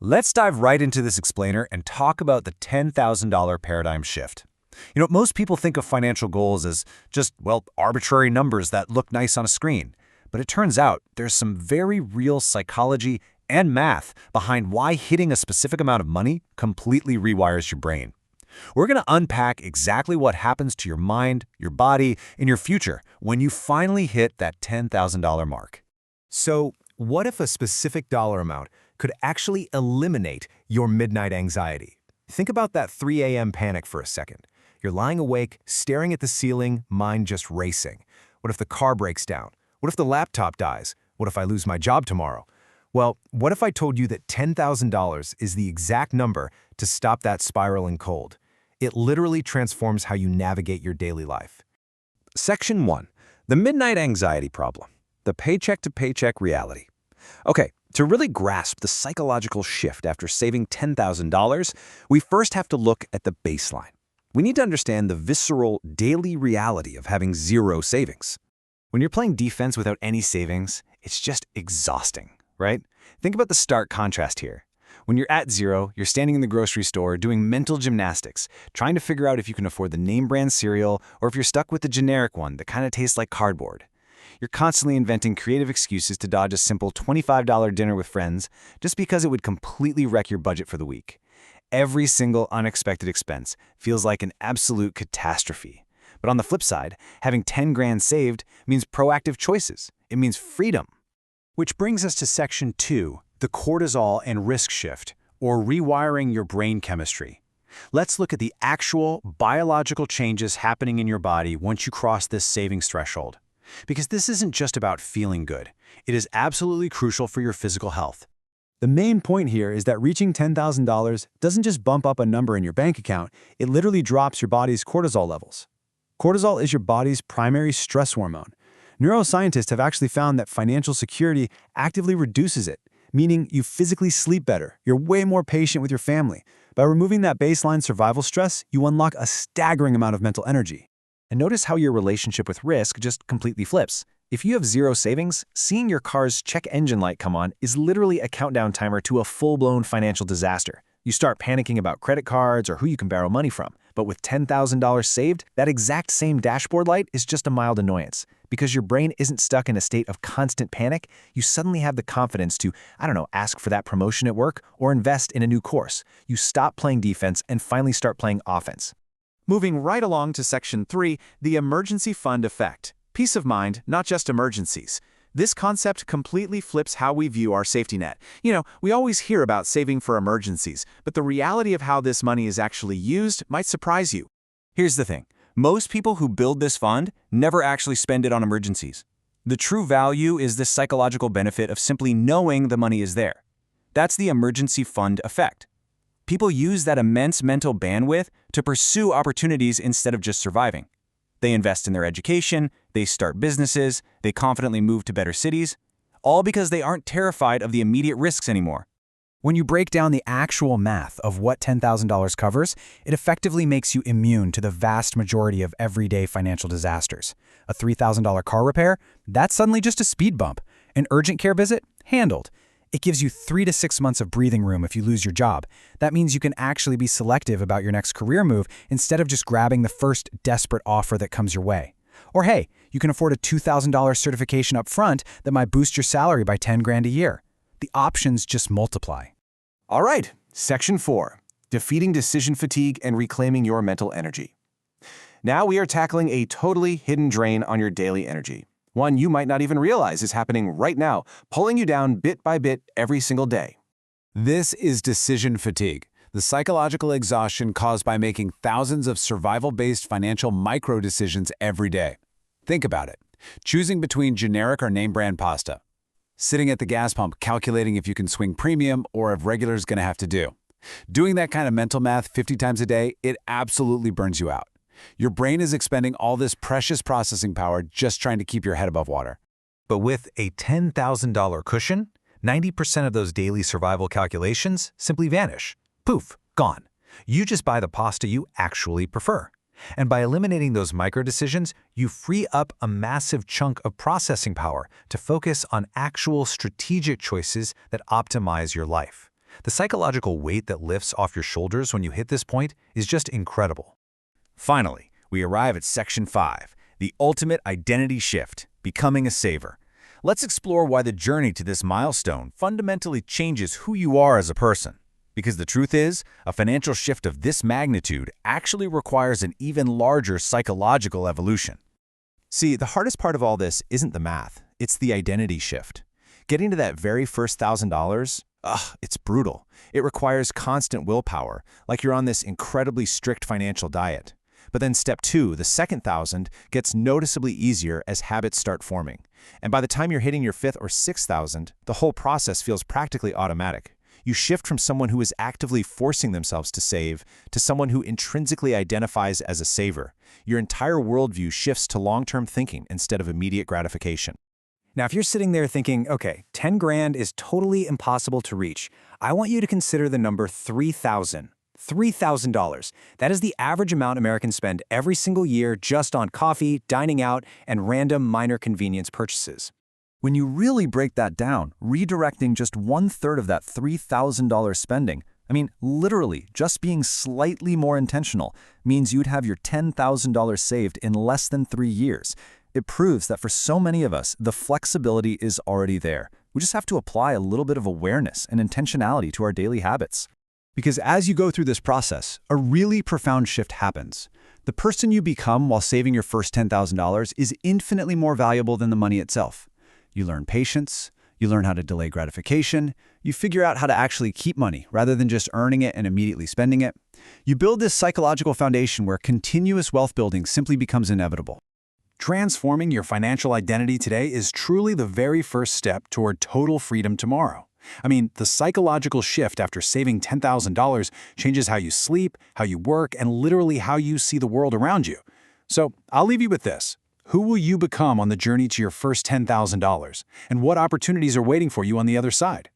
Let's dive right into this explainer and talk about the $10,000 paradigm shift. Most people think of financial goals as just, arbitrary numbers that look nice on a screen. But it turns out there's some very real psychology and math behind why hitting a specific amount of money completely rewires your brain. We're going to unpack exactly what happens to your mind, your body, and your future when you finally hit that $10,000 mark. So, what if a specific dollar amount could actually eliminate your midnight anxiety? Think about that 3 a.m. panic for a second. You're lying awake, staring at the ceiling, mind just racing. What if the car breaks down? What if the laptop dies? What if I lose my job tomorrow? Well, what if I told you that $10,000 is the exact number to stop that spiraling cold? It literally transforms how you navigate your daily life. Section 1. The Midnight Anxiety Problem. The paycheck-to-paycheck reality. Okay, to really grasp the psychological shift after saving $10,000, we first have to look at the baseline. We need to understand the visceral, daily reality of having zero savings. When you're playing defense without any savings, it's just exhausting, right? Think about the stark contrast here. When you're at zero, you're standing in the grocery store doing mental gymnastics, trying to figure out if you can afford the name brand cereal or if you're stuck with the generic one that kind of tastes like cardboard. You're constantly inventing creative excuses to dodge a simple $25 dinner with friends just because it would completely wreck your budget for the week. Every single unexpected expense feels like an absolute catastrophe. But on the flip side, having 10 grand saved means proactive choices. It means freedom. Which brings us to Section 2, the cortisol and risk shift, or rewiring your brain chemistry. Let's look at the actual biological changes happening in your body once you cross this savings threshold. Because this isn't just about feeling good. It is absolutely crucial for your physical health. The main point here is that reaching $10,000 doesn't just bump up a number in your bank account, it literally drops your body's cortisol levels. Cortisol is your body's primary stress hormone. Neuroscientists have actually found that financial security actively reduces it, meaning you physically sleep better, you're way more patient with your family. By removing that baseline survival stress, you unlock a staggering amount of mental energy. And notice how your relationship with risk just completely flips. If you have zero savings, seeing your car's check engine light come on is literally a countdown timer to a full-blown financial disaster. You start panicking about credit cards or who you can borrow money from. But with $10,000 saved, that exact same dashboard light is just a mild annoyance. Because your brain isn't stuck in a state of constant panic, you suddenly have the confidence to, ask for that promotion at work or invest in a new course. You stop playing defense and finally start playing offense. Moving right along to Section 3, the emergency fund effect. Peace of mind, not just emergencies. This concept completely flips how we view our safety net. We always hear about saving for emergencies, but the reality of how this money is actually used might surprise you. Here's the thing. Most people who build this fund never actually spend it on emergencies. The true value is the psychological benefit of simply knowing the money is there. That's the emergency fund effect. People use that immense mental bandwidth to pursue opportunities instead of just surviving. They invest in their education, they start businesses, they confidently move to better cities, all because they aren't terrified of the immediate risks anymore. When you break down the actual math of what $10,000 covers, it effectively makes you immune to the vast majority of everyday financial disasters. A $3,000 car repair? That's suddenly just a speed bump. An urgent care visit? Handled. It gives you 3 to 6 months of breathing room if you lose your job. That means you can actually be selective about your next career move instead of just grabbing the first desperate offer that comes your way. Or hey, you can afford a $2,000 certification up front that might boost your salary by 10 grand a year. The options just multiply. All right, Section 4, defeating decision fatigue and reclaiming your mental energy. Now we are tackling a totally hidden drain on your daily energy. One you might not even realize is happening right now, pulling you down bit by bit every single day. This is decision fatigue, the psychological exhaustion caused by making thousands of survival-based financial micro-decisions every day. Think about it. Choosing between generic or name-brand pasta. Sitting at the gas pump calculating if you can swing premium or if regular is going to have to do. Doing that kind of mental math 50 times a day, it absolutely burns you out. Your brain is expending all this precious processing power just trying to keep your head above water. But with a $10,000 cushion, 90% of those daily survival calculations simply vanish. Poof, gone. You just buy the pasta you actually prefer. And by eliminating those micro-decisions, you free up a massive chunk of processing power to focus on actual strategic choices that optimize your life. The psychological weight that lifts off your shoulders when you hit this point is just incredible. Finally, we arrive at Section 5, the ultimate identity shift, becoming a saver. Let's explore why the journey to this milestone fundamentally changes who you are as a person. Because the truth is, a financial shift of this magnitude actually requires an even larger psychological evolution. See, the hardest part of all this isn't the math, it's the identity shift. Getting to that very first $1,000, it's brutal. It requires constant willpower, like you're on this incredibly strict financial diet. But then step 2, the second 1,000, gets noticeably easier as habits start forming. And by the time you're hitting your 5th or 6th 1,000, the whole process feels practically automatic. You shift from someone who is actively forcing themselves to save to someone who intrinsically identifies as a saver. Your entire worldview shifts to long-term thinking instead of immediate gratification. Now, if you're sitting there thinking, okay, 10 grand is totally impossible to reach, I want you to consider the number 3,000. $3,000. That is the average amount Americans spend every single year just on coffee, dining out, and random minor convenience purchases. When you really break that down, redirecting just 1/3 of that $3,000 spending, literally just being slightly more intentional, means you'd have your $10,000 saved in less than 3 years. It proves that for so many of us, the flexibility is already there. We just have to apply a little bit of awareness and intentionality to our daily habits. Because as you go through this process, a really profound shift happens. The person you become while saving your first $10,000 is infinitely more valuable than the money itself. You learn patience, you learn how to delay gratification, you figure out how to actually keep money rather than just earning it and immediately spending it. You build this psychological foundation where continuous wealth building simply becomes inevitable. Transforming your financial identity today is truly the very first step toward total freedom tomorrow. The psychological shift after saving $10,000 changes how you sleep, how you work, and literally how you see the world around you. So I'll leave you with this. Who will you become on the journey to your first $10,000? And what opportunities are waiting for you on the other side?